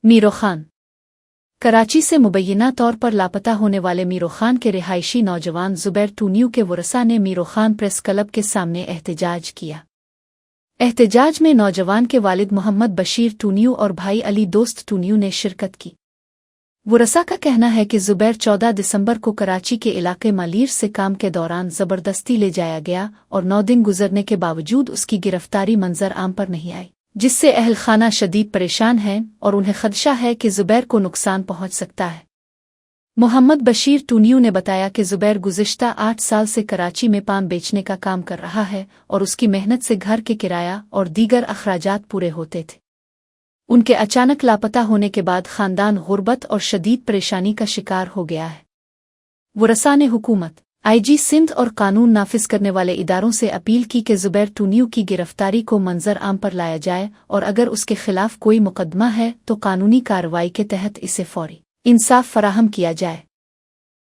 Miro Khan. Karachi से मुबैना तौर पर लापता होने वाले मीरो खान के रिहायशी नौजवान ज़ुबैर टूनियो के वरसा ने मीरो खान प्रेस क्लब के सामने एहतजाज किया। एहतजाज में नौजवान के वालिद मोहम्मद बशीर टूनियो और भाई अली दोस्त टूनियो ने शिरकत की। वरसा का कहना है कि ज़ुबैर 14 दिसंबर को कराची के इलाके मालीर से काम के दौरान ज़बरदस्ती ले जाया गया और 9 दिन गुजरने के बावजूद उसकी गिरफ्तारी मंजर आम पर नहीं आई, जिससे अहल खाना शदीद परेशान हैं और उन्हें खदशा है कि ज़ुबैर को नुकसान पहुंच सकता है। मोहम्मद बशीर टूनियो ने बताया कि ज़ुबैर गुज़िश्ता 8 साल से कराची में पान बेचने का काम कर रहा है और उसकी मेहनत से घर के किराया और दीगर अखराजात पूरे होते थे। उनके अचानक लापता होने के बाद ख़ानदान गुर्बत और शदीद परेशानी का शिकार हो गया है। वरसा ने हुकूमत, IG सिंध और कानून नाफिज करने वाले इदारों से अपील की कि ज़ुबैर टूनियो की गिरफ्तारी को मंजर आम पर लाया जाए और अगर उसके खिलाफ कोई मुकदमा है तो कानूनी कार्रवाई के तहत इसे फौरी इंसाफ फराहम किया जाए।